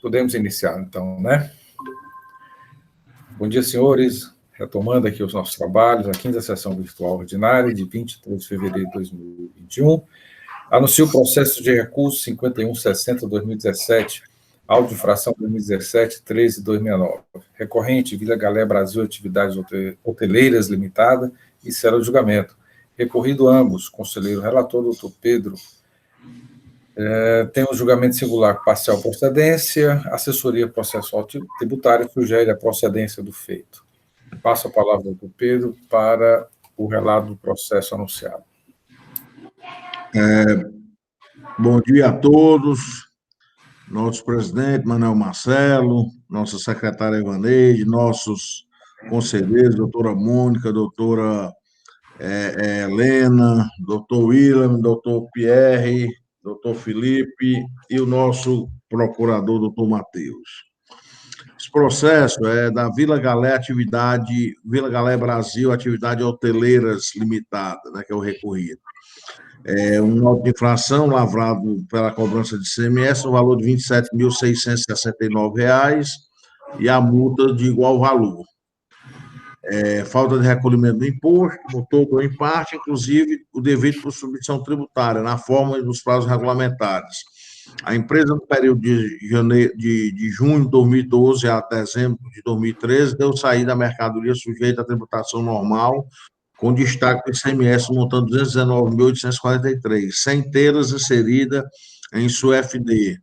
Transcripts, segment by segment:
Podemos iniciar, então, né? Bom dia, senhores. Retomando aqui os nossos trabalhos, a quinta sessão virtual ordinária de 23 de fevereiro de 2021. Anuncio o processo de recurso 5160-2017, auto-infração 2017-13-269. Recorrente, Vila Galé Brasil Atividades Hoteleiras Limitada e cela de julgamento. Recorrido ambos, conselheiro relator, doutor Pedro. Tem o julgamento singular parcial procedência, assessoria processual tributária sugere a procedência do feito. Passo a palavra ao doutor Pedro para o relato do processo anunciado. Bom dia a todos, nosso presidente Manuel Marcelo, nossa secretária Ivaneide, nossos conselheiros, doutora Mônica, doutora Helena, doutor William, doutor Pierre, doutor Felipe e o nosso procurador, doutor Matheus. Esse processo é da Vila Galé Vila Galé Brasil Atividade Hoteleiras Limitada, né, que é o recorrido. Um auto de infração lavrado pela cobrança de ICMS no valor de R$ 27.669 e a multa de igual valor. Falta de recolhimento do imposto, no todo ou em parte, inclusive o devido por submissão tributária, na forma e nos prazos regulamentares. A empresa, no período de junho de 2012 a dezembro de 2013, deu saída à mercadoria sujeita à tributação normal, com destaque do ICMS, montando R$ 219.843, sem tê-las inserida em sua FD,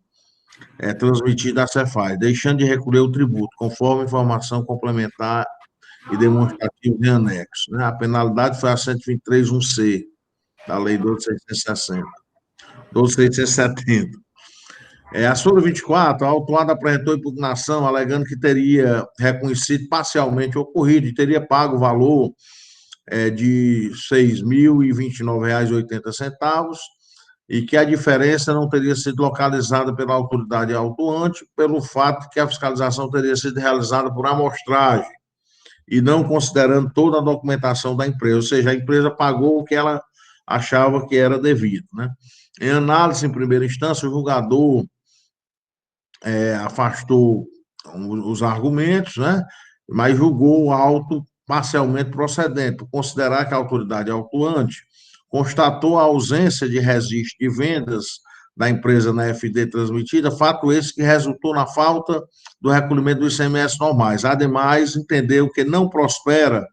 transmitida à Cefaz, deixando de recolher o tributo, conforme informação complementar e demonstrativo de anexo. Né? A penalidade foi a 123.1c, da Lei 12.660. 12.670. A súmula 24, a autuada apresentou impugnação, alegando que teria reconhecido parcialmente o ocorrido e teria pago o valor de R$ 6.029,80 e que a diferença não teria sido localizada pela autoridade autuante pelo fato que a fiscalização teria sido realizada por amostragem e não considerando toda a documentação da empresa, ou seja, a empresa pagou o que ela achava que era devido. Né? Em análise, em primeira instância, o julgador afastou os argumentos, né? Mas julgou o auto parcialmente procedente, por considerar que a autoridade autuante constatou a ausência de registro de vendas da empresa na FD transmitida, fato esse que resultou na falta do recolhimento do ICMS normais. Ademais, entendeu que não prospera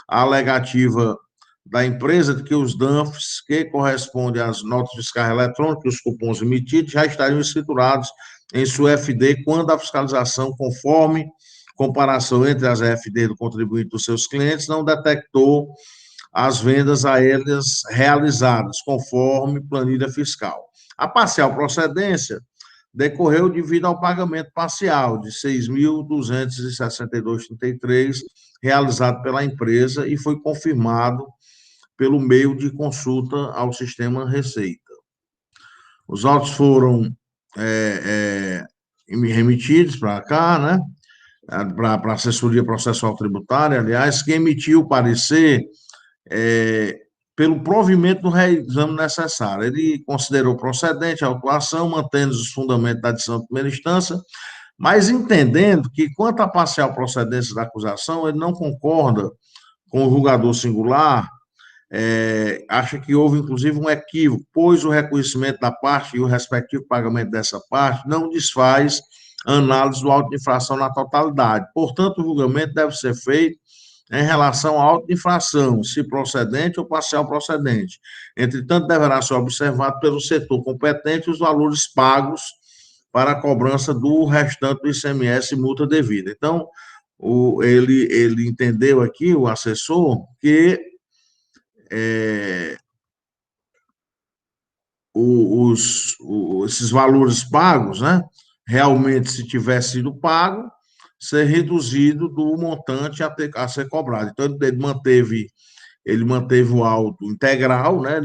a alegativa da empresa de que os DANFs, que correspondem às notas fiscais eletrônicas e os cupons emitidos, já estariam escriturados em sua FD quando a fiscalização, conforme comparação entre as FD do contribuinte dos seus clientes, não detectou as vendas a eles realizadas, conforme planilha fiscal. A parcial procedência decorreu devido ao pagamento parcial de R$ 6.262,33 realizado pela empresa e foi confirmado pelo meio de consulta ao sistema Receita. Os autos foram remetidos para cá, né? Para a assessoria processual tributária, aliás, que emitiu o parecer pelo provimento do reexame necessário. Ele considerou procedente a autuação, mantendo os fundamentos da decisão de primeira instância, mas entendendo que, quanto à parcial procedência da acusação, ele não concorda com o julgador singular, acha que houve, inclusive, um equívoco, pois o reconhecimento da parte e o respectivo pagamento dessa parte não desfaz a análise do auto de infração na totalidade. Portanto, o julgamento deve ser feito em relação à auto de infração, se procedente ou parcial procedente. Entretanto, deverá ser observado pelo setor competente os valores pagos para a cobrança do restante do ICMS e multa devida. Então, ele entendeu aqui, o assessor, que esses valores pagos, né, realmente, se tivesse sido pago, ser reduzido do montante a ser cobrado. Então, ele manteve o auto integral, né,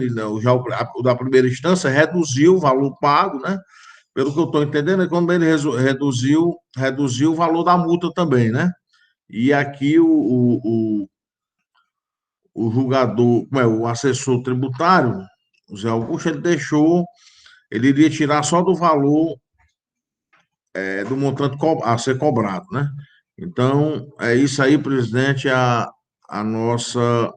o da primeira instância reduziu o valor pago, né, pelo que eu estou entendendo, quando ele reduziu o valor da multa também, né, e aqui o julgador, o assessor tributário, o Zé Augusto, ele iria tirar só do valor do montante a ser cobrado, né? Então, é isso aí, presidente, a nossa,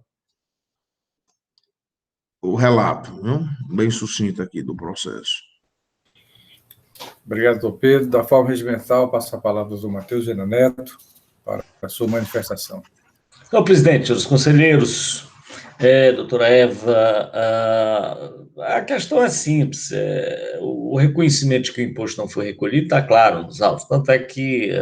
o relato, viu? Bem sucinto aqui do processo. Obrigado, doutor Pedro. Da forma regimental, passo a palavra ao doutor Matheus Gena Neto para a sua manifestação. Senhor presidente, os conselheiros, doutora Eva, a questão é simples. O reconhecimento de que o imposto não foi recolhido está claro nos autos, tanto é que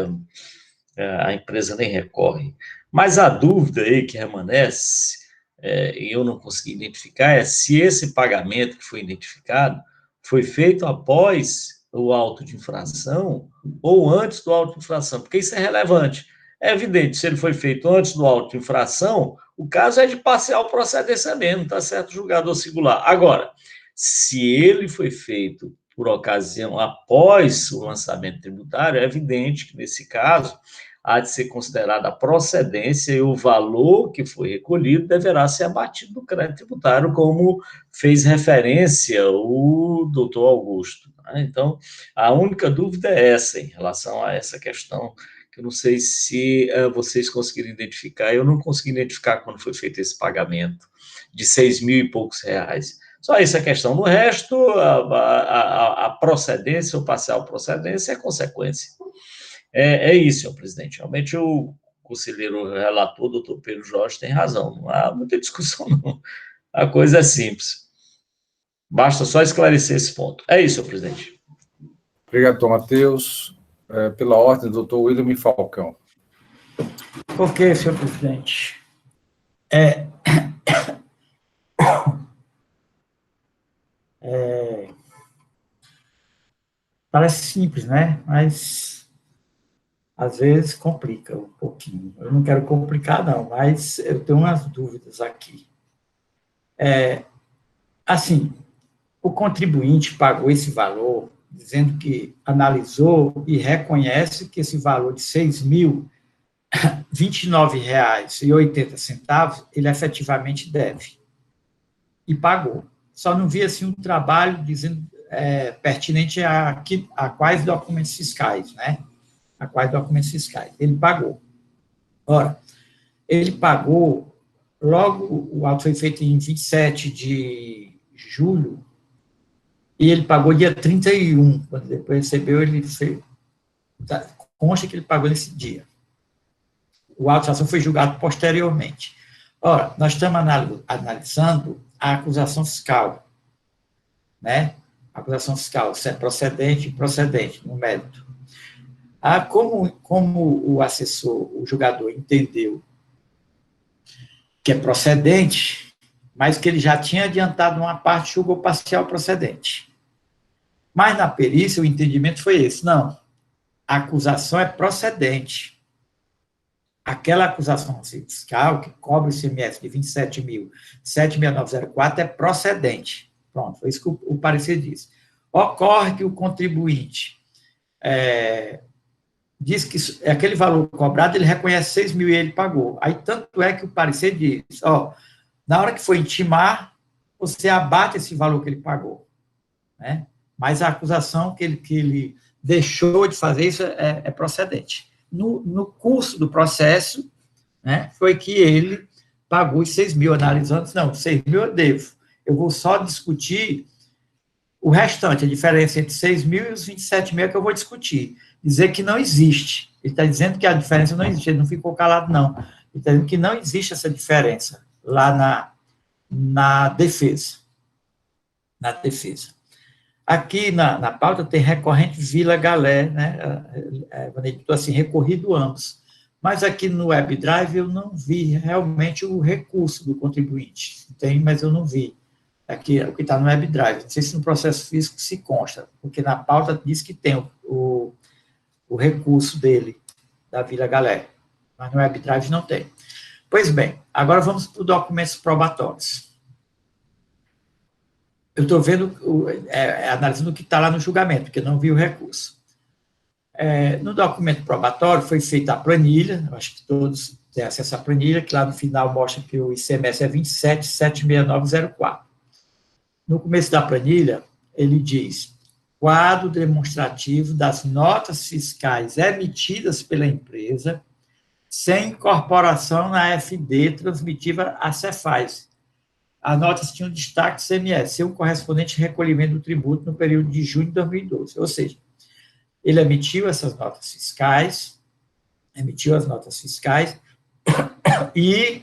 a empresa nem recorre. Mas a dúvida aí que permanece, e eu não consegui identificar, é se esse pagamento que foi identificado foi feito após o auto de infração ou antes do auto de infração, porque isso é relevante. É evidente, se ele foi feito antes do auto de infração, o caso é de parcial procedência mesmo, está certo, julgador singular. Agora, se ele foi feito por ocasião após o lançamento tributário, é evidente que, nesse caso, há de ser considerada a procedência e o valor que foi recolhido deverá ser abatido do crédito tributário, como fez referência o doutor Augusto. Então, a única dúvida é essa, em relação a essa questão, que eu não sei se vocês conseguiram identificar, eu não consegui identificar quando foi feito esse pagamento de 6 mil e poucos reais. Só essa questão. No resto, a procedência ou parcial procedência é consequência. É isso, senhor presidente. Realmente o conselheiro relator, doutor Pedro Jorge, tem razão. Não há muita discussão, não. A coisa é simples. Basta só esclarecer esse ponto. É isso, senhor presidente. Obrigado, doutor Matheus. Pela ordem, doutor William Falcão. Ok, senhor presidente. Parece simples, né? Mas às vezes complica um pouquinho. Eu não quero complicar, não, mas eu tenho umas dúvidas aqui. Assim, o contribuinte pagou esse valor, dizendo que analisou e reconhece que esse valor de R$ 6.029,80, ele efetivamente deve. E pagou. Só não vi, assim, um trabalho dizendo pertinente a quais documentos fiscais, né? A quais documentos fiscais. Ele pagou. Ora, ele pagou, logo, o auto foi feito em 27 de julho, e ele pagou dia 31, quando depois recebeu, ele fez, consta que ele pagou nesse dia. O auto de ação foi julgado posteriormente. Ora, nós estamos analisando a acusação fiscal, né? A acusação fiscal, se é procedente, improcedente, no mérito. Como o assessor, o julgador, entendeu que é procedente, mas que ele já tinha adiantado uma parte, julgou parcial procedente. Mas na perícia o entendimento foi esse, não, a acusação é procedente. Aquela acusação fiscal que cobra o ICMS de 27.007.904 é procedente. Pronto, foi isso que o parecer diz. Ocorre que o contribuinte diz que aquele valor cobrado, ele reconhece 6 mil e ele pagou. Aí, tanto é que o parecer diz, na hora que for intimar, você abate esse valor que ele pagou, né? Mas a acusação que ele deixou de fazer isso é procedente. No curso do processo, né, foi que ele pagou os 6 mil, analisando, não, 6 mil eu devo. Eu vou só discutir o restante, a diferença entre 6 mil e os 27 mil é que eu vou discutir. Dizer que não existe. Ele está dizendo que a diferença não existe, ele não ficou calado, não. Ele está dizendo que não existe essa diferença lá na defesa. Na defesa. Aqui na pauta tem recorrente Vila Galé, né? Assim, recorrido ambos. Mas aqui no WebDrive eu não vi realmente o recurso do contribuinte. Tem, mas eu não vi. Aqui é o que está no WebDrive. Não sei se no processo físico se consta, porque na pauta diz que tem o recurso dele, da Vila Galé. Mas no WebDrive não tem. Pois bem, agora vamos para os documentos probatórios. Eu estou vendo, analisando o que está lá no julgamento, porque não vi o recurso. No documento probatório foi feita a planilha, acho que todos têm acesso à planilha, que lá no final mostra que o ICMS é 27.769,04. No começo da planilha, ele diz, quadro demonstrativo das notas fiscais emitidas pela empresa, sem incorporação na FD transmitiva a Cefaz. As notas tinham destaque CMS, sem o correspondente recolhimento do tributo no período de junho de 2012. Ou seja, ele emitiu essas notas fiscais, e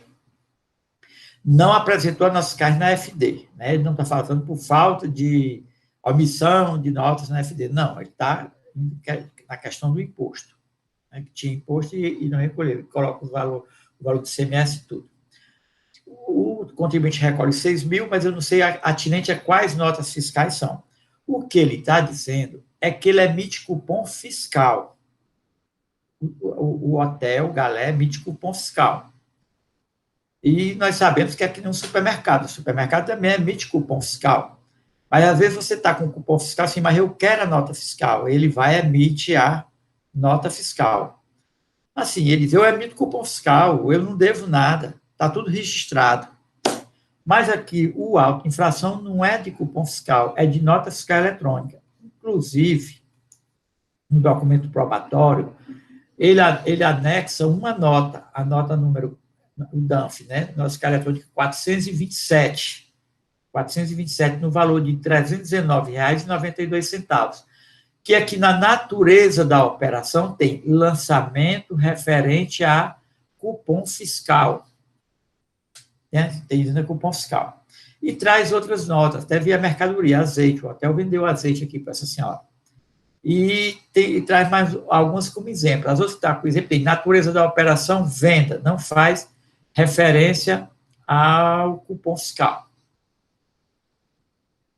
não apresentou as notas fiscais na FD. Né? Ele não está falando por falta de omissão de notas na FD. Não, ele está na questão do imposto. Né? Que tinha imposto e não recolheu. Ele coloca o valor do CMS e tudo. O contribuinte recolhe 6 mil, mas eu não sei atinente a quais notas fiscais são. O que ele está dizendo é que ele emite cupom fiscal. O hotel, o Galé, emite cupom fiscal. E nós sabemos que aqui no supermercado. O supermercado também emite cupom fiscal. Mas, às vezes, você está com o cupom fiscal assim, mas eu quero a nota fiscal. Ele vai emitir a nota fiscal. Assim, ele diz, eu emito cupom fiscal, eu não devo nada. Está tudo registrado. Mas aqui, o auto infração não é de cupom fiscal, é de nota fiscal eletrônica. Inclusive, no documento probatório, ele anexa uma nota, a nota número, o DANF, né? Nota fiscal eletrônica 427, no valor de R$ 319,92, que aqui na natureza da operação tem lançamento referente a cupom fiscal. Tem cupom fiscal. E traz outras notas, até via mercadoria, azeite, o hotel vendeu azeite aqui para essa senhora. E traz mais algumas como exemplo. As outras que estão com exemplo, tem natureza da operação, venda, não faz referência ao cupom fiscal.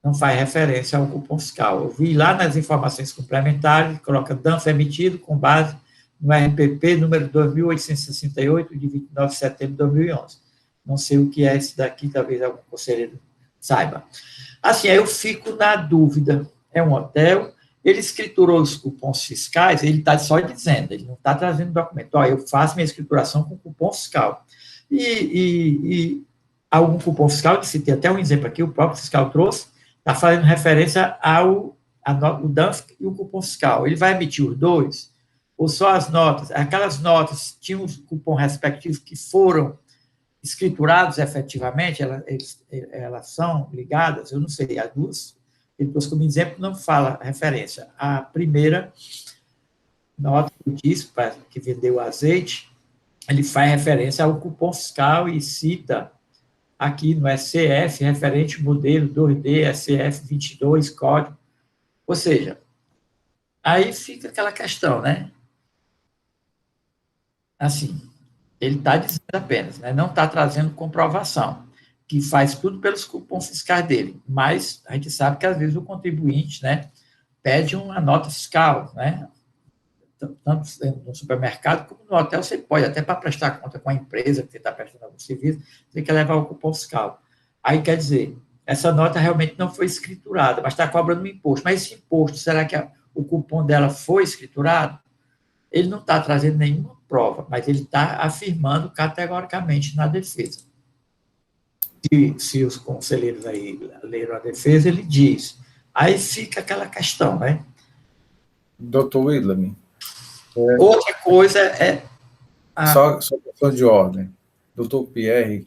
Não faz referência ao cupom fiscal. Eu vi lá nas informações complementares, coloca DANF emitido com base no RPP número 2868, de 29 de setembro de 2011. Não sei o que é esse daqui, talvez algum conselheiro saiba. Assim, aí eu fico na dúvida. É um hotel, ele escriturou os cupons fiscais, ele está só dizendo, ele não está trazendo documento. Ó, eu faço minha escrituração com cupom fiscal. E algum cupom fiscal, que citei até um exemplo aqui, o próprio fiscal trouxe, está fazendo referência ao DANF e o cupom fiscal. Ele vai emitir os dois? Ou só as notas? Aquelas notas tinham os cupom respectivos que foram escriturados efetivamente, elas são ligadas, eu não sei, as duas, depois como exemplo, não fala referência. A primeira nota que diz, que vendeu o azeite, ele faz referência ao cupom fiscal e cita aqui no SCF, referente modelo 2D, SCF 22, código. Ou seja, aí fica aquela questão, né? Assim, ele está dizendo apenas, né? Não está trazendo comprovação, que faz tudo pelos cupons fiscais dele, mas a gente sabe que, às vezes, o contribuinte, né, pede uma nota fiscal, né? Tanto no supermercado como no hotel, você pode, até para prestar conta com a empresa que você está prestando algum serviço, você quer levar o cupom fiscal. Aí, quer dizer, essa nota realmente não foi escriturada, mas está cobrando um imposto. Mas esse imposto, será que o cupom dela foi escriturado? Ele não está trazendo nenhuma prova, mas ele está afirmando categoricamente na defesa. Se os conselheiros aí leram a defesa, ele diz. Aí fica aquela questão, né? Doutor William. Outra coisa é... Só questão de ordem. Doutor Pierre,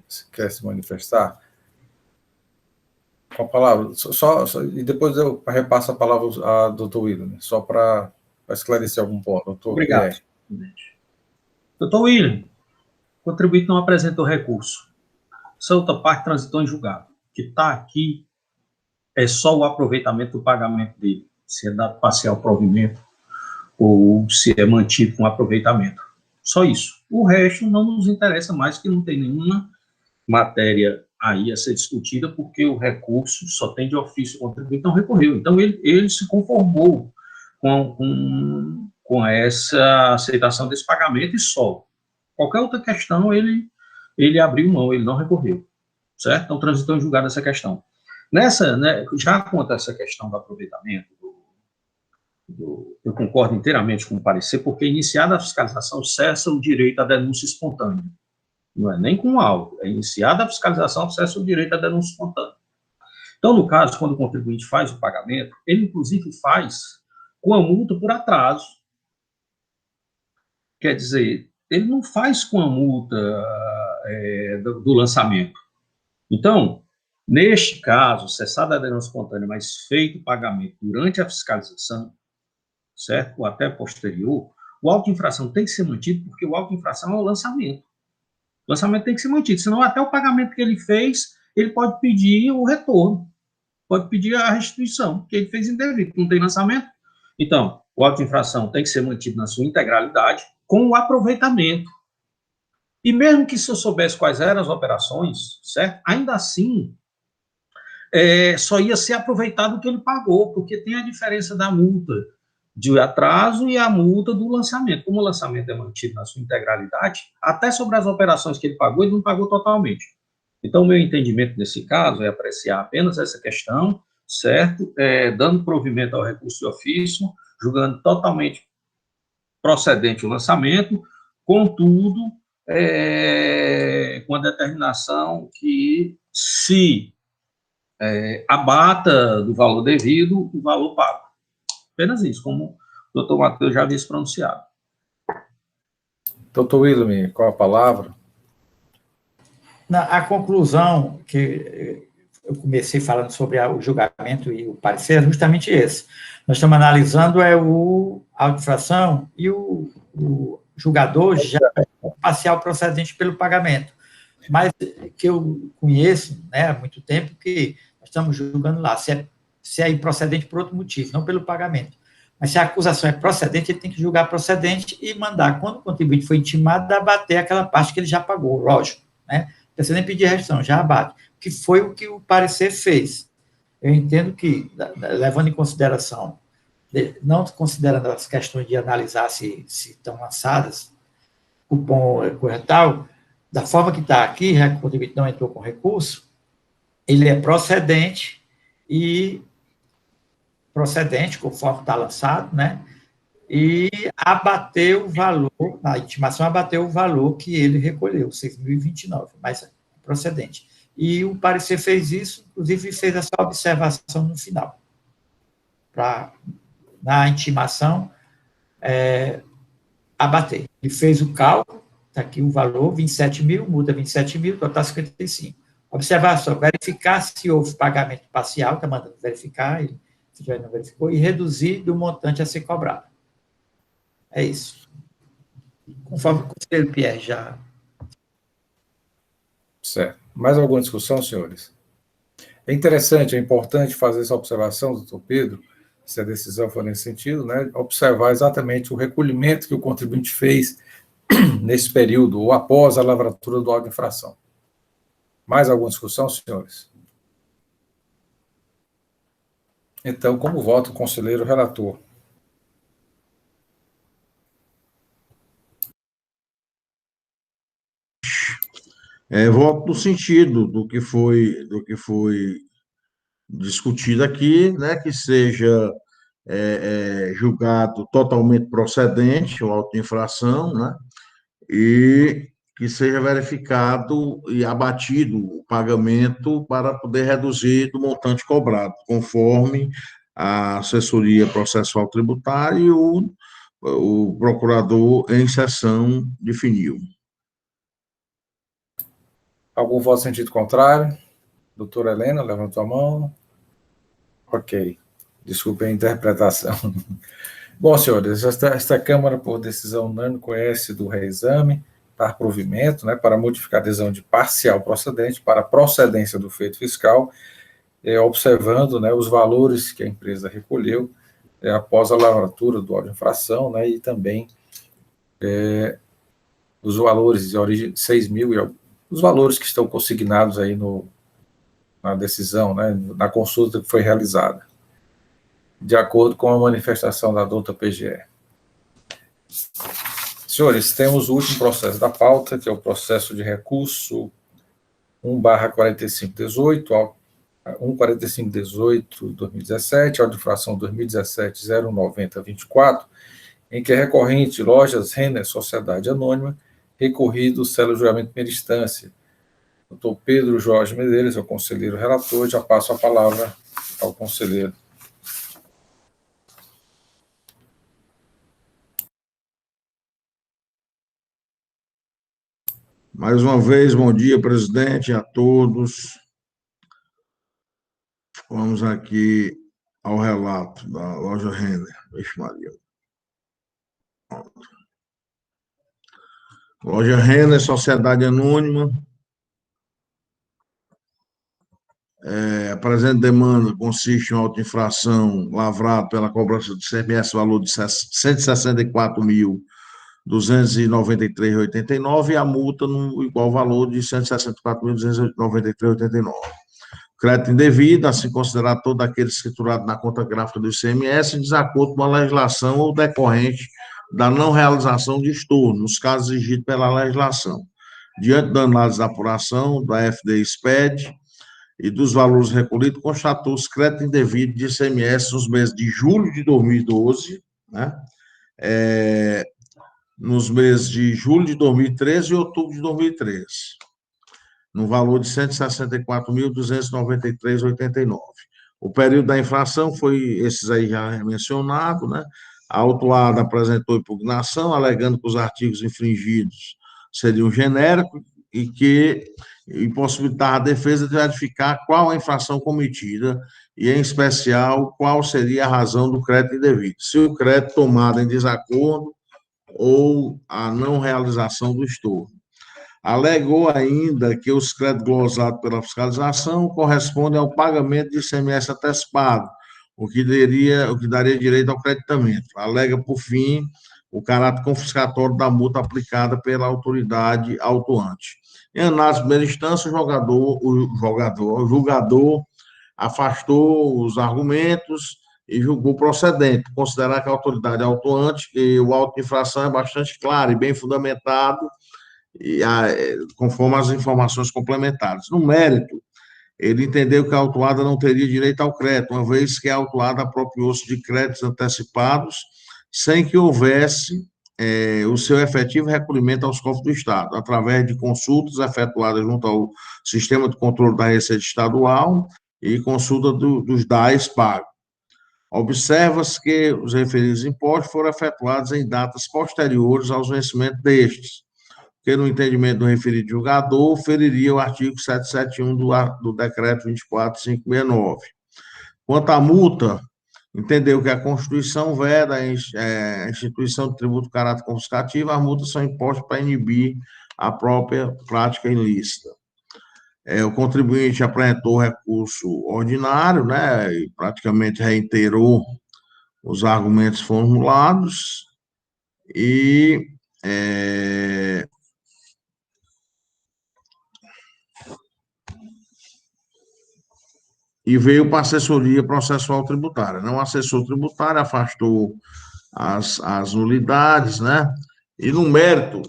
se quer se manifestar? Com a palavra, e depois eu repasso a palavra a doutor William, só para esclarecer algum ponto. Doutor Obrigado. Pierre. Doutor William, o contribuinte não apresentou recurso. Essa outra parte transitou em julgado. O que está aqui é só o aproveitamento do pagamento dele, se é dado parcial provimento ou se é mantido com aproveitamento. Só isso. O resto não nos interessa mais, que não tem nenhuma matéria aí a ser discutida, porque o recurso só tem de ofício, o contribuinte não recorreu. Então, ele se conformou com essa aceitação desse pagamento e só. Qualquer outra questão, ele abriu mão, ele não recorreu, certo? Então, transitou em julgado essa questão. Nessa, né, já quanto a essa questão do aproveitamento, eu concordo inteiramente com o parecer, porque iniciada a fiscalização cessa o direito à denúncia espontânea. Não é nem com algo, é iniciada a fiscalização cessa o direito à denúncia espontânea. Então, no caso, quando o contribuinte faz o pagamento, ele, inclusive, faz com a multa por atraso. Quer dizer, ele não faz com a multa do lançamento. Então, neste caso, cessada a adesão espontânea, mas feito o pagamento durante a fiscalização, certo? Ou até posterior, o auto de infração tem que ser mantido, porque o auto de infração é o lançamento. O lançamento tem que ser mantido, senão até o pagamento que ele fez, ele pode pedir o retorno, pode pedir a restituição, que ele fez indevido, não tem lançamento. Então, o auto de infração tem que ser mantido na sua integralidade, com o aproveitamento. E mesmo que se eu soubesse quais eram as operações, certo? Ainda assim, só ia ser aproveitado o que ele pagou, porque tem a diferença da multa de atraso e a multa do lançamento. Como o lançamento é mantido na sua integralidade, até sobre as operações que ele pagou, ele não pagou totalmente. Então, o meu entendimento nesse caso é apreciar apenas essa questão, certo? Dando provimento ao recurso de ofício, julgando totalmente procedente o lançamento, contudo, com a determinação que se abata do valor devido o valor pago. Apenas isso, como o doutor Matheus já havia se pronunciado. Doutor William, qual a palavra? A conclusão que eu comecei falando sobre o julgamento e o parecer é justamente esse. Nós estamos analisando a auto-infração e o julgador já parcial procedente pelo pagamento. Mas que eu conheço, né, há muito tempo, que nós estamos julgando lá, se é improcedente por outro motivo, não pelo pagamento. Mas se a acusação é procedente, ele tem que julgar procedente e mandar, quando o contribuinte foi intimado, abater aquela parte que ele já pagou, lógico, né? Não precisa nem pedir restrição, já abate. Que foi o que o parecer fez. Eu entendo que, levando em consideração, não considerando as questões de analisar se estão lançadas, cupom corretal, da forma que está aqui, já que o contribuinte não entrou com recurso, ele é procedente, conforme está lançado, né? E abateu o valor, na intimação abateu o valor que ele recolheu, 6.029, mas procedente. E o parecer fez isso, inclusive fez essa observação no final, na intimação, abater. Ele fez o cálculo, está aqui o valor, 27 mil, multa 27 mil, total 55. Observação, verificar se houve pagamento parcial, está mandando verificar, se já não verificou, e reduzir do montante a ser cobrado. É isso. Conforme o conselheiro Pierre já... Certo. Mais alguma discussão, senhores? É interessante, é importante fazer essa observação, doutor Pedro, se a decisão for nesse sentido, né, observar exatamente o recolhimento que o contribuinte fez nesse período, ou após a lavratura do auto de infração. Mais alguma discussão, senhores? Então, como vota o conselheiro relator? Voto no sentido do que foi discutido aqui, né, que seja julgado totalmente procedente o auto de infração, né, e que seja verificado e abatido o pagamento para poder reduzir do montante cobrado, conforme a assessoria processual tributária e o procurador em sessão definiu. Algum voto em sentido contrário? Doutora Helena, levantou a mão. Ok. Desculpe a interpretação. Bom, senhores, esta Câmara, por decisão unânime, conhece do reexame, dar provimento, né, para modificar a adesão de parcial procedente para a procedência do feito fiscal, observando, né, os valores que a empresa recolheu após a lavratura do auto de infração, né, e também os valores de origem de 6 mil e os valores que estão consignados aí na decisão, né, na consulta que foi realizada, de acordo com a manifestação da douta PGE. Senhores, temos o último processo da pauta, que é o processo de recurso 1/4518, 1/4518/2017, auto de infração 2017-09024, em que é recorrente Lojas Renner Sociedade Anônima, recorrido célula de julgamento de primeira instância, Doutor Pedro Jorge Medeiros, é o conselheiro relator, já passo a palavra ao conselheiro. Mais uma vez, bom dia, presidente, a todos. Vamos aqui ao relato da loja Renner. Vixe, Maria. Loja Renner, Sociedade Anônima. A presente demanda consiste em auto-infração lavrado pela cobrança do CMS, valor de R$ 164.293,89 e a multa no igual valor de R$ 164.293,89. Crédito indevido, assim considerar todo aquele escriturado na conta gráfica do ICMS em desacordo com a legislação ou decorrente da não realização de estorno, nos casos exigidos pela legislação. Diante da análise da apuração da FD-SPED, e dos valores recolhidos, constatou-se crédito indevido de ICMS nos meses de julho de 2012, né? Nos meses de julho de 2013 e outubro de 2013, no valor de R$ 164.293,89. O período da infração foi esses aí já mencionados, né? A autuada apresentou impugnação, alegando que os artigos infringidos seriam genéricos e que impossibilitava a defesa de verificar qual a infração cometida e, em especial, qual seria a razão do crédito indevido, se o crédito tomado em desacordo ou a não realização do estorno. Alegou ainda que os créditos glosados pela fiscalização correspondem ao pagamento de ICMS antecipado, o que daria direito ao creditamento. Alega, por fim, o caráter confiscatório da multa aplicada pela autoridade autuante. Em análise de primeira instância, o julgador afastou os argumentos e julgou procedente, considerar que a autoridade autuante e o auto de infração é bastante claro e bem fundamentado, conforme as informações complementares. No mérito, ele entendeu que a autuada não teria direito ao crédito, uma vez que a autuada apropriou-se de créditos antecipados sem que houvesse o seu efetivo recolhimento aos cofres do Estado, através de consultas efetuadas junto ao Sistema de Controle da Receita Estadual e consulta dos DAEs pagos. Observa-se que os referidos impostos foram efetuados em datas posteriores aos vencimentos destes, que, no entendimento do referido julgador, feriria o artigo 771 do Decreto 24.569. Quanto à multa, entendeu que a Constituição veda a instituição de tributo de caráter confiscativo, as multas são impostas para inibir a própria prática ilícita. O contribuinte apresentou recurso ordinário, né, e praticamente reiterou os argumentos formulados e veio para a assessoria processual tributária. O assessor tributário afastou as nulidades, né? E no mérito,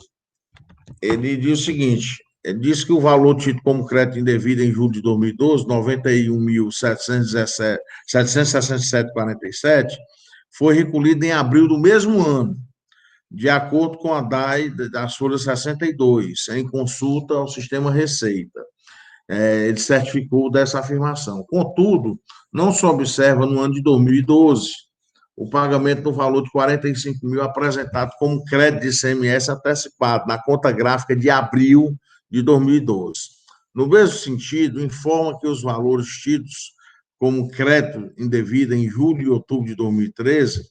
ele diz o seguinte: ele diz que o valor tido como crédito indevido em julho de 2012, R$ 91.767,47, foi recolhido em abril do mesmo ano, de acordo com a DAI das folhas 62, em consulta ao Sistema Receita. Ele certificou dessa afirmação. Contudo, não se observa no ano de 2012 o pagamento do valor de R$ 45 mil apresentado como crédito de ICMS antecipado na conta gráfica de abril de 2012. No mesmo sentido, informa que os valores tidos como crédito indevido em julho e outubro de 2013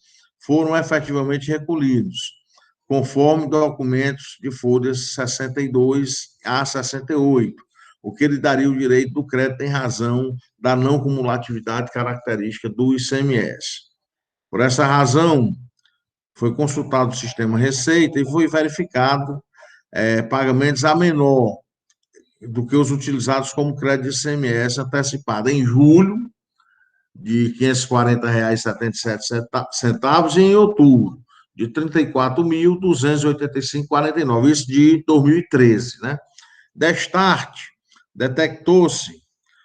foram efetivamente recolhidos, conforme documentos de folhas 62 a 68, o que lhe daria o direito do crédito em razão da não cumulatividade característica do ICMS. Por essa razão, foi consultado o Sistema Receita e foi verificado pagamentos a menor do que os utilizados como crédito de ICMS antecipado em julho, de R$ 540,77, e em outubro, de R$ 34.285,49, isso de 2013, né? Destarte, detectou-se,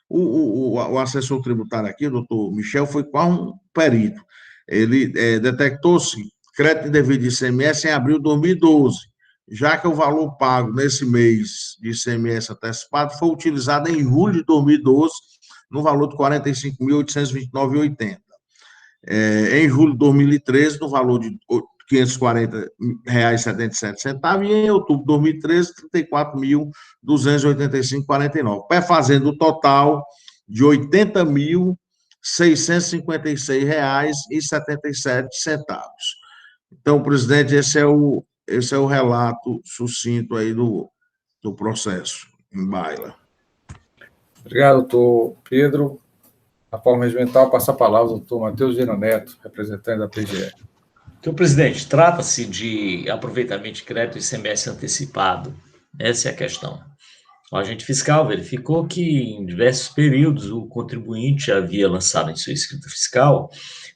o assessor tributário aqui, o doutor Michel, foi quase um perito. Ele detectou-se crédito indevido de ICMS em abril de 2012, já que o valor pago nesse mês de ICMS antecipado foi utilizado em julho de 2012, no valor de R$ 45.829,80. Em julho de 2013, no valor de R$ 540,77, e em outubro de 2013, R$ 34.285,49, fazendo o total de R$ 80.656,77. Então, presidente, esse é o relato sucinto aí do processo em baila. Obrigado, doutor Pedro. Na forma regimental, passa a palavra ao doutor Matheus Vieira Neto, representante da PGE. Então, presidente, trata-se de aproveitamento de crédito ICMS antecipado. Essa é a questão. O agente fiscal verificou que, em diversos períodos, o contribuinte havia lançado em sua escrita fiscal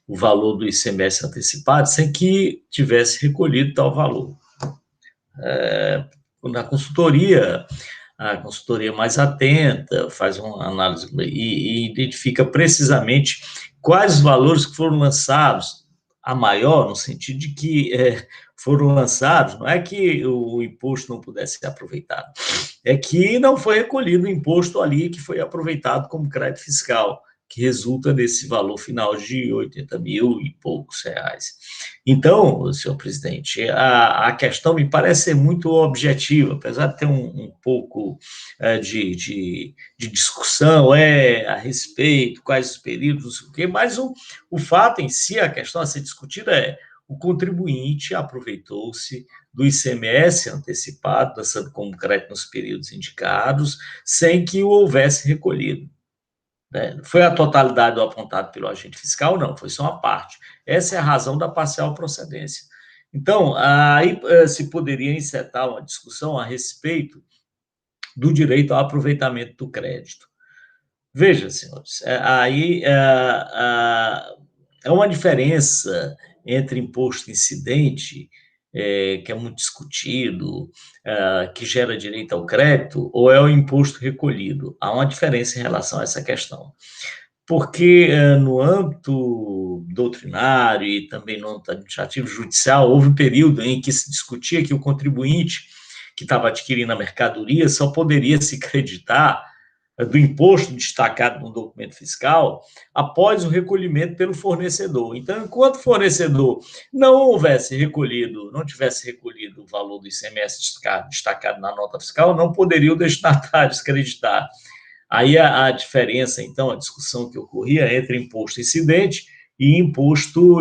o valor do ICMS antecipado sem que tivesse recolhido tal valor. Na consultoria, a consultoria mais atenta faz uma análise e identifica precisamente quais os valores que foram lançados, a maior, no sentido de que foram lançados, não é que o imposto não pudesse ser aproveitado, é que não foi recolhido o imposto ali que foi aproveitado como crédito fiscal, que resulta nesse valor final de 80 mil e poucos reais. Então, senhor presidente, a questão me parece ser muito objetiva, apesar de ter um pouco de discussão a respeito, quais os períodos, não sei o quê, mas o fato em si, a questão a ser discutida é o contribuinte aproveitou-se do ICMS antecipado, lançando como crédito nos períodos indicados, sem que o houvesse recolhido. Foi a totalidade do apontado pelo agente fiscal? Não, foi só uma parte. Essa é a razão da parcial procedência. Então, aí se poderia encetar uma discussão a respeito do direito ao aproveitamento do crédito. Veja, senhores, aí é uma diferença entre imposto incidente, que é muito discutido, que gera direito ao crédito, ou é o imposto recolhido. Há uma diferença em relação a essa questão. Porque no âmbito doutrinário e também no âmbito administrativo judicial, houve um período em que se discutia que o contribuinte que estava adquirindo a mercadoria só poderia se creditar do imposto destacado no documento fiscal após o recolhimento pelo fornecedor. Então, enquanto o fornecedor não tivesse recolhido o valor do ICMS destacado na nota fiscal, não poderia o destinatário se creditar. Aí a diferença, então, a discussão que ocorria entre imposto incidente e imposto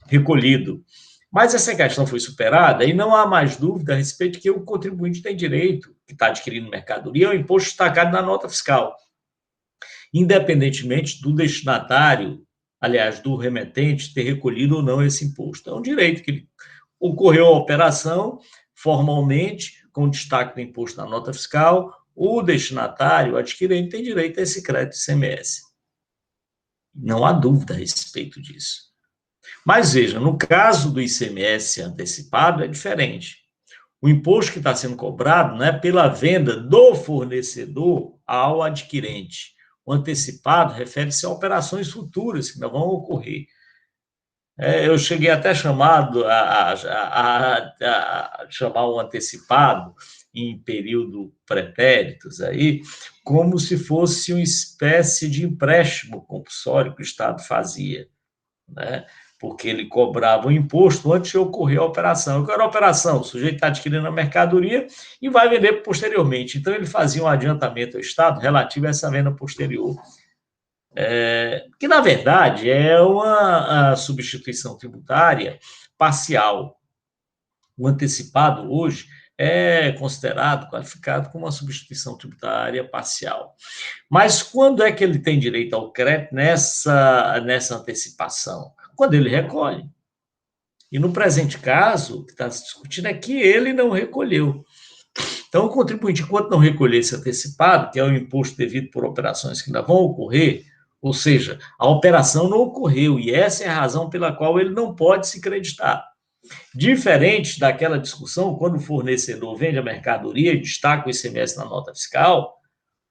recolhido. Mas essa questão foi superada e não há mais dúvida a respeito de que o contribuinte tem direito, que está adquirindo mercadoria, ao imposto destacado na nota fiscal, independentemente do destinatário, aliás, do remetente, ter recolhido ou não esse imposto. É um direito que ocorreu a operação formalmente, com destaque do imposto na nota fiscal, o destinatário, o adquirente, tem direito a esse crédito ICMS. Não há dúvida a respeito disso. Mas veja, no caso do ICMS antecipado é diferente. O imposto que está sendo cobrado não é pela venda do fornecedor ao adquirente. O antecipado refere-se a operações futuras que não vão ocorrer. Eu cheguei até chamar o antecipado em período pretéritos aí, como se fosse uma espécie de empréstimo compulsório que o Estado fazia, né? Porque ele cobrava o imposto antes de ocorrer a operação. Qual era a operação? O sujeito está adquirindo a mercadoria e vai vender posteriormente. Então, ele fazia um adiantamento ao Estado relativo a essa venda posterior. Que, na verdade, é uma substituição tributária parcial. O antecipado, hoje, é considerado, qualificado como uma substituição tributária parcial. Mas quando é que ele tem direito ao crédito nessa antecipação? Quando ele recolhe. E no presente caso, o que está se discutindo é que ele não recolheu. Então, o contribuinte, enquanto não recolher esse antecipado, que é o imposto devido por operações que ainda vão ocorrer, ou seja, a operação não ocorreu, e essa é a razão pela qual ele não pode se creditar. Diferente daquela discussão, quando o fornecedor vende a mercadoria e destaca o ICMS na nota fiscal,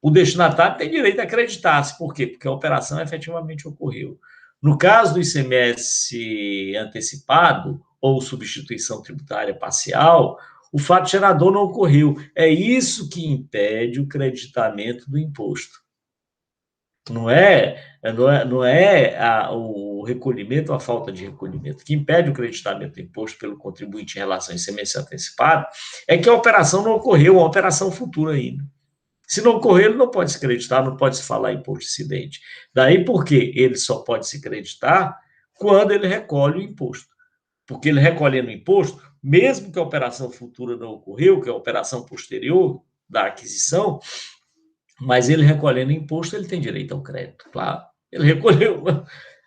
o destinatário tem direito a acreditar-se. Por quê? Porque a operação efetivamente ocorreu. No caso do ICMS antecipado ou substituição tributária parcial, o fato gerador não ocorreu. É isso que impede o creditamento do imposto. Não é o recolhimento ou a falta de recolhimento. O que impede o creditamento do imposto pelo contribuinte em relação ao ICMS antecipado é que a operação não ocorreu, uma operação futura ainda. Se não ocorrer, ele não pode se creditar, não pode se falar em imposto incidente. Daí porque ele só pode se creditar quando ele recolhe o imposto. Porque ele recolhendo o imposto, mesmo que a operação futura não ocorreu, que é a operação posterior da aquisição, mas ele recolhendo imposto, ele tem direito ao crédito, claro. Ele recolheu,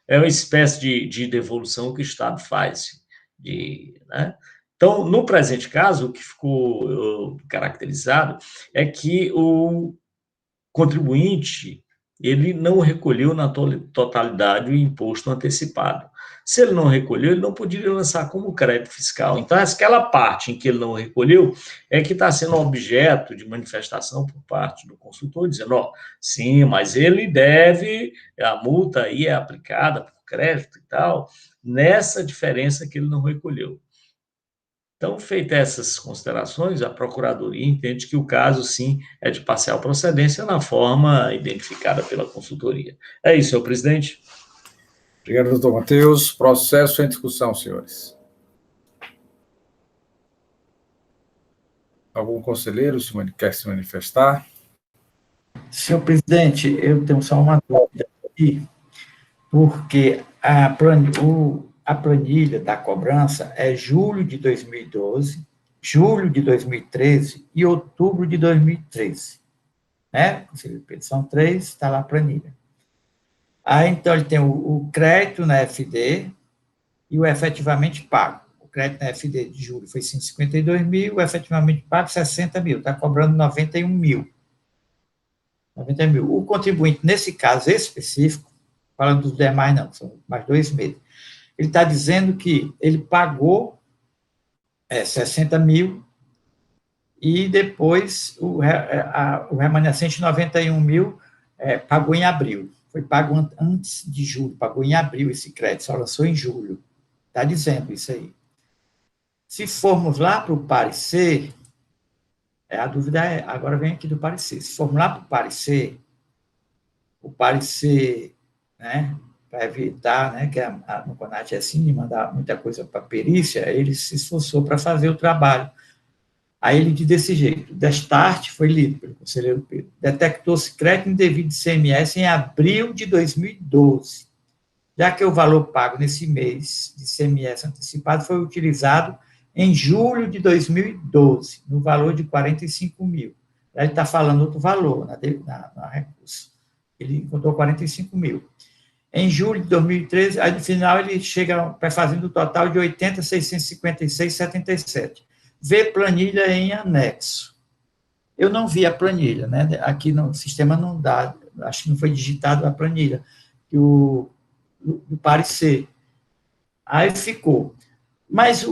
é uma espécie de devolução que o Estado faz. Né? Então, no presente caso, o que ficou caracterizado é que o contribuinte ele não recolheu na totalidade o imposto antecipado. Se ele não recolheu, ele não poderia lançar como crédito fiscal. Então, aquela parte em que ele não recolheu é que está sendo objeto de manifestação por parte do consultor, dizendo, ó, sim, mas ele deve, a multa aí é aplicada por crédito e tal, nessa diferença que ele não recolheu. Então, feitas essas considerações, a Procuradoria entende que o caso, sim, é de parcial procedência na forma identificada pela consultoria. É isso, senhor presidente. Obrigado, doutor Matheus. Processo em discussão, senhores. Algum conselheiro quer se manifestar? Senhor presidente, eu tenho só uma dúvida aqui, porque a planilha da cobrança é julho de 2012, julho de 2013 e outubro de 2013. Né? São 3, está lá a planilha. Aí, então, ele tem o crédito na FD e o efetivamente pago. O crédito na FD de julho foi 152 mil, o efetivamente pago 60 mil, está cobrando 91 mil. 90 mil. O contribuinte, nesse caso específico, falando dos demais não, são mais 2 meses, ele está dizendo que ele pagou 60 mil e depois o remanescente 91 mil pagou em abril. Foi pago antes de julho, pagou em abril esse crédito, só lançou em julho. Está dizendo isso aí. Se formos lá para o parecer, a dúvida agora vem aqui do parecer. Se formos lá para o parecer, né, para evitar, né, que no CONAT é assim, de mandar muita coisa para a perícia, ele se esforçou para fazer o trabalho. Aí ele diz desse jeito, destarte foi lido pelo conselheiro Pedro, detectou-se crédito indevido de ICMS em abril de 2012, já que o valor pago nesse mês de ICMS antecipado foi utilizado em julho de 2012, no valor de 45 mil. Aí ele está falando outro valor na recurso. Ele encontrou 45 mil. Em julho de 2013, aí no final ele chega fazendo o total de 80.656,77. Vê planilha em anexo. Eu não vi a planilha, né? Aqui no sistema não dá, acho que não foi digitado a planilha, do parecer. Aí ficou. Mas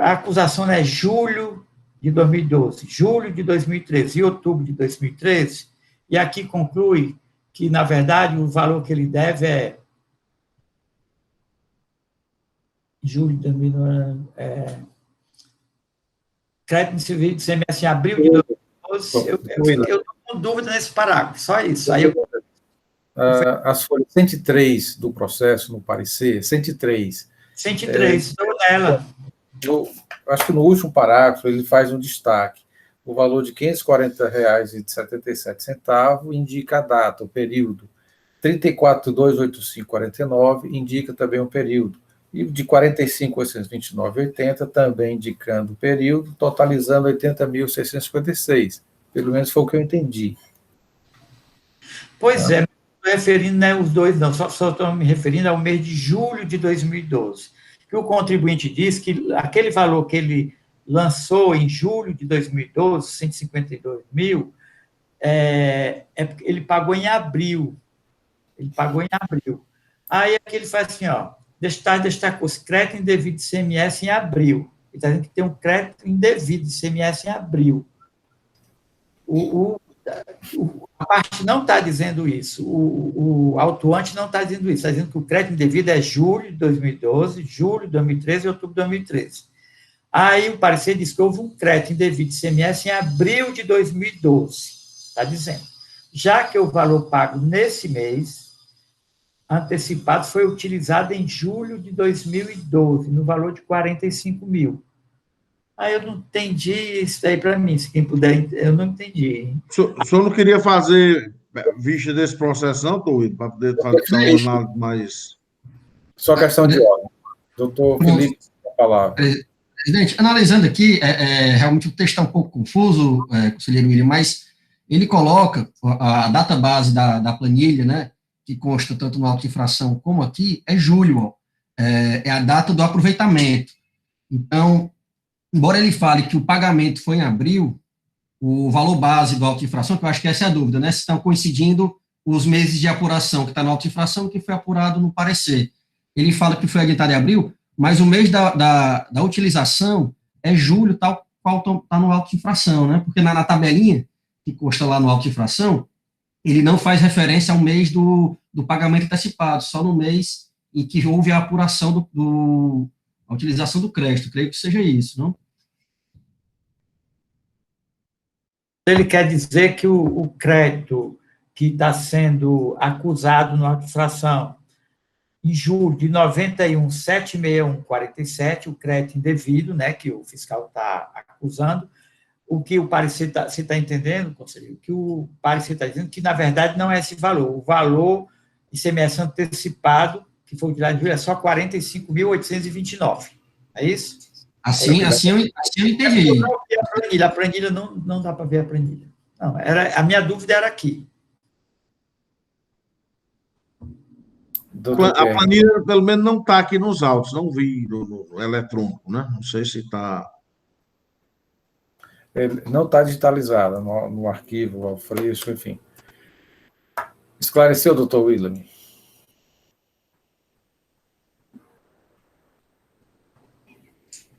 a acusação é julho de 2012, julho de 2013 e outubro de 2013, e aqui conclui que, na verdade, o valor que ele deve é julho de 2012, crédito de serviço de ICMS em abril de 2012, eu estou com dúvida nesse parágrafo, só isso. Aí as folhas 103 do processo, no parecer, 103. 103, estou nela. Acho que no último parágrafo ele faz um destaque. O valor de R$ 540,77 indica a data, o período. 34.285,49 indica também o período. E de 45.829,80 também indicando o período, totalizando 80.656. Pelo menos foi o que eu entendi. Pois é, não estou referindo, né, os dois, não, só estou me referindo ao mês de julho de 2012, que o contribuinte diz que aquele valor que ele lançou em julho de 2012, 152 mil, ele pagou em abril. Ele pagou em abril. Aí aqui ele faz assim, ó, destacou-se crédito indevido de ICMS em abril. Ele está dizendo que tem um crédito indevido de ICMS em abril. O A parte não está dizendo isso, o autuante não está dizendo isso, está dizendo que o crédito indevido é julho de 2012, julho de 2013 e outubro de 2013. Aí o parecer diz que houve um crédito indevido de ICMS em abril de 2012, está dizendo. Já que o valor pago nesse mês, antecipado, foi utilizado em julho de 2012, no valor de 45 mil. Aí eu não entendi isso aí para mim, se quem puder, eu não entendi. O senhor não queria fazer vista desse processo, não, Toído, para poder fazer uma análise mais... Só questão de ordem. Doutor Felipe, a palavra. Presidente, analisando aqui, realmente o texto está um pouco confuso, conselheiro William, mas ele coloca a data base da planilha, né, que consta tanto no auto de infração como aqui, é julho, ó, é a data do aproveitamento. Então, embora ele fale que o pagamento foi em abril, o valor base do auto de infração, que eu acho que essa é a dúvida, né, se estão coincidindo os meses de apuração que está no auto de infração e que foi apurado no parecer. Ele fala que foi editado em abril, mas o mês da utilização é julho, tal qual está no auto de infração, né? Porque na tabelinha que consta lá no auto de infração, ele não faz referência ao mês do pagamento antecipado, só no mês em que houve a apuração a utilização do crédito. Creio que seja isso, não? Ele quer dizer que o crédito que está sendo acusado no auto de infração em julho de 91.761,47, o crédito indevido, né, que o fiscal está acusando, o que o parecer você está entendendo, conselheiro? O que o parecer está dizendo que, na verdade, não é esse valor. O valor ICMS antecipado, que foi utilizado em julho, é só 45.829. É isso? Assim eu entendi. A planilha não dá para ver a planilha. Não, a minha dúvida era aqui. A planilha, pelo menos, não está aqui nos autos, não vi no eletrônico, né? Não sei se está... Não está digitalizada no arquivo, Alfredo, enfim. Esclareceu, doutor William?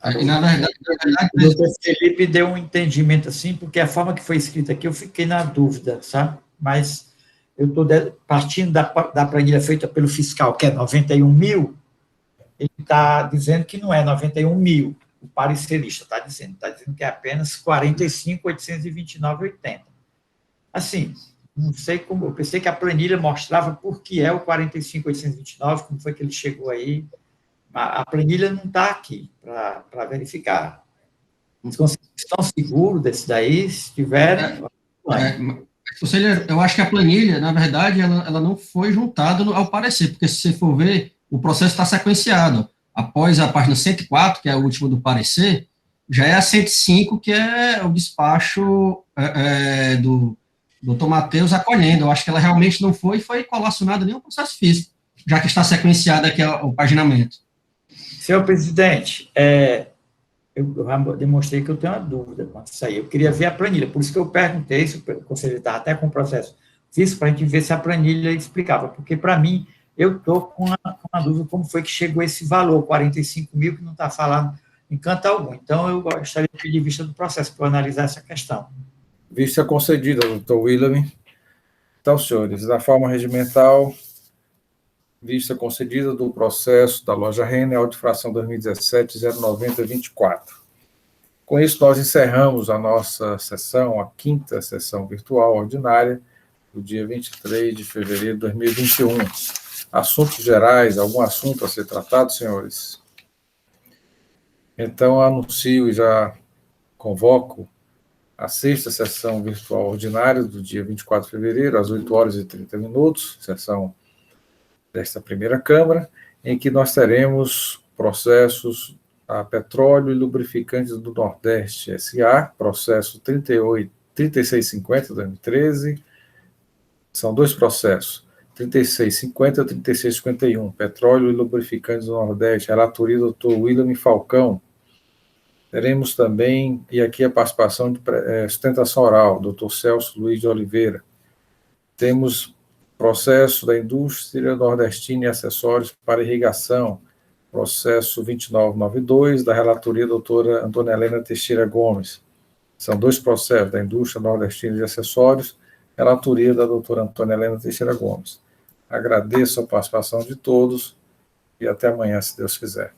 Na verdade, o doutor Felipe deu um entendimento assim, porque a forma que foi escrita aqui, eu fiquei na dúvida, sabe? Mas eu estou partindo da planilha feita pelo fiscal, que é 91 mil, ele está dizendo que não é 91 mil, o parecerista está dizendo que é apenas 45.829,80. Assim, não sei como, eu pensei que a planilha mostrava por que é o 45.829, como foi que ele chegou aí. A planilha não está aqui para verificar. Vocês estão seguros desse daí? Se tiverem... Conselheiro, eu acho que a planilha, na verdade, ela não foi juntada ao parecer, porque se você for ver, o processo está sequenciado. Após a página 104, que é a última do parecer, já é a 105, que é o despacho do doutor Matheus acolhendo. Eu acho que ela realmente não foi colacionada nem ao processo físico, já que está sequenciado aqui o paginamento. Senhor presidente, eu já demonstrei que eu tenho uma dúvida quanto a isso aí. Eu queria ver a planilha, por isso que eu perguntei se o conselheiro estava até com o processo físico, para a gente ver se a planilha explicava, porque, para mim, eu estou com uma dúvida como foi que chegou esse valor, 45 mil, que não está falando em canto algum. Então, eu gostaria de pedir vista do processo para analisar essa questão. Vista concedida, doutor William. Então, senhores, da forma regimental, vista concedida do processo da loja Renner, auto-infração 2017-090-24. Com isso, nós encerramos a nossa sessão, a 5ª sessão virtual ordinária, do dia 23 de fevereiro de 2021. Assuntos gerais, algum assunto a ser tratado, senhores? Então, anuncio e já convoco a 6ª sessão virtual ordinária do dia 24 de fevereiro, às 8h30, sessão desta primeira Câmara, em que nós teremos processos a Petróleo e Lubrificantes do Nordeste S.A., processo 3650-2013, são dois processos, 3650 e 3651, Petróleo e Lubrificantes do Nordeste, relatoria do Dr. William Falcão. Teremos também, e aqui a participação de sustentação oral, Dr. Celso Luiz de Oliveira. Temos processo da indústria nordestina e acessórios para irrigação, processo 2992, da relatoria doutora Antônia Helena Teixeira Gomes. São 2 processos da indústria nordestina de acessórios, relatoria da doutora Antônia Helena Teixeira Gomes. Agradeço a participação de todos e até amanhã, se Deus quiser.